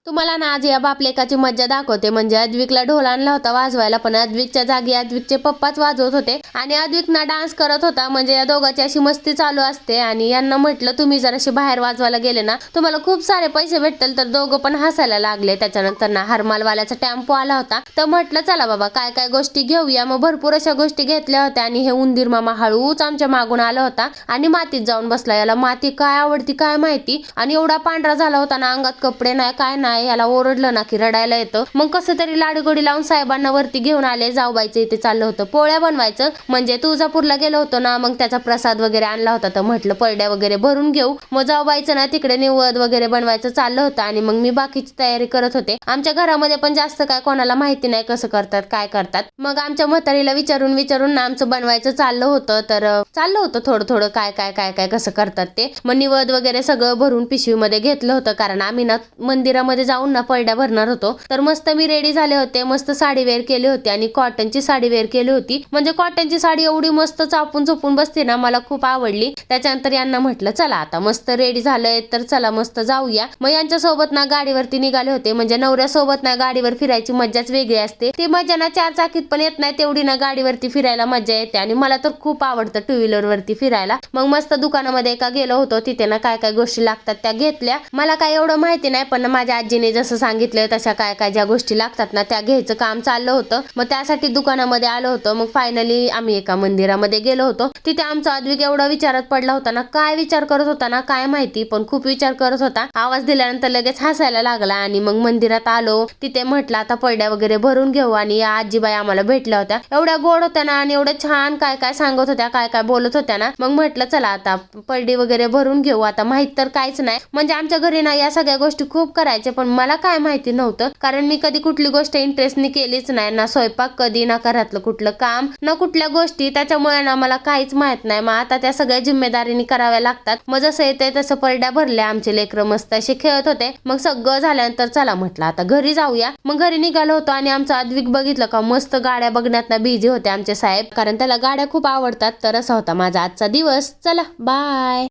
तुम्हाला ना आज या बापलेकाची मज्जा दाखवते. म्हणजे अद्विकला ढोल आणला होता वाजवायला, पण अद्विकच्या जागी अद्विकचे पप्पाच वाजवत होते आणि अद्विक ना डान्स करत होता. म्हणजे या दोघांची अशी मस्ती चालू असते आणि यांना म्हटलं तुम्ही जर असे बाहेर वाजवायला गेले ना तुम्हाला खूप सारे पैसे भेटतील. तर दोघं पण हसायला लागले. त्याच्यानंतर ना हरमालवाल्याचा टेम्पो आला होता. तर म्हटलं चला बाबा काय काय गोष्टी घेऊया. मग भरपूर अशा गोष्टी घेतल्या होत्या आणि हे उंदीर मामा हळूच आमच्या मागून आला होता आणि मातीत जाऊन बसला. याला माती काय आवडती काय माहिती, आणि एवढा पांढरा झाला होता ना, अंगात कपडे नाही काय नाही. याला ओरडलं ना की रडायला येतं. मग कसं तरी लाडगोडी लावून साहेबांना वरती घेऊन आले. जाऊबाईचं इथे चाललं होतं पोळ्या बनवायचं. म्हणजे तुळजापूरला गेलो होतो ना, मग त्याचा प्रसाद वगैरे आणला होता. तर म्हटलं परड्या वगैरे भरून घेऊ. मग जाऊबाईचं ना तिकडे निवद वगैरे बनवायचं चाललं होतं आणि मग मी बाकीची तयारी करत होते. आमच्या घरामध्ये पण जास्त काय कोणाला माहिती नाही कसं करतात काय करतात. मग आमच्या म्हातारीला विचारून विचारून ना आमचं बनवायचं चाललं होतं. तर चाललं होतं थोडं थोडं काय काय काय काय कसं करतात ते. मग निवद वगैरे सगळं भरून पिशवीमध्ये घेतलं होतं, कारण आम्ही ना मंदिरामध्ये जाऊन ना परड्या भरणार होतो. तर मस्त मी रेडी झाले होते. मस्त साडी वेअर केली होती आणि कॉटनची साडी वेअर केली होती. म्हणजे कॉटनची साडी एवढी मस्त चापून चोपून बसते ना, मला खूप आवडली. त्याच्यानंतर यांना म्हटलं चला आता मस्त रेडी झालंय तर चला मस्त जाऊया. मग यांच्या सोबत ना गाडीवरती निघाले होते. म्हणजे नवऱ्यासोबत ना गाडीवर फिरायची मज्जाच वेगळी असते. ती मजा ना चार चाकीत पण येत नाही तेवढी ना गाडीवरती फिरायला मजा येते. आणि मला तर खूप आवडतं टू व्हीलर वरती फिरायला. मग मस्त दुकानामध्ये एका गेलो होतो. तिथे ना काय काय गोष्टी लागतात त्या घेतल्या. मला काय एवढं माहिती नाही, पण माझ्या आजीने जसं सांगितलं तशा काय काय ज्या गोष्टी लागतात ना त्या घ्यायचं काम चाललं होतं. मग त्यासाठी दुकानामध्ये आलो होतो. मग फायनली आम्ही एका मंदिरामध्ये गेलो होतो. तिथे आमचा अद्विक एवढा विचारात पडला होता ना, काय विचार करत होता ना काय माहिती, पण खूप विचार करत होता. आवाज दिल्यानंतर लगेच हसायला लागला. आणि मग मंदिरात आलो. तिथे म्हटलं आता पडद्या वगैरे भरून घेऊ. आणि या आजीबाई आम्हाला भेटल्या होत्या. एवढ्या गोड होत्या ना आणि एवढ्या छान काय काय सांगत होत्या काय काय बोलत होत्या ना. मग म्हटलं चला आता पडदी वगैरे भरून घेऊ. आता माहित तर काहीच नाही. म्हणजे आमच्या घरी ना या सगळ्या गोष्टी खूप करायचे, पण मला काय माहिती नव्हतं, कारण मी कधी कुठली गोष्ट इंटरेस्टने केलीच नाही. ना स्वयंपाक कधी, ना घरातलं कुठलं काम, ना कुठल्या गोष्टी. त्याच्यामुळे ना मला काहीच माहित नाही. मग आता त्या सगळ्या जिम्मेदारीने कराव्या लागतात. मग जसं येते तसं परड्या भरल्या. आमचे लेकरं मस्त असे खेळत होते. मग सगळं झाल्यानंतर चला म्हटलं आता घरी जाऊया. मग घरी निघालो होतो आणि आमचा अद्विक बघितलं का मस्त गाड्या बघण्यात ना बिझी होते आमचे साहेब, कारण त्याला गाड्या खूप आवडतात. तर असा होता माझा आजचा दिवस. चला बाय.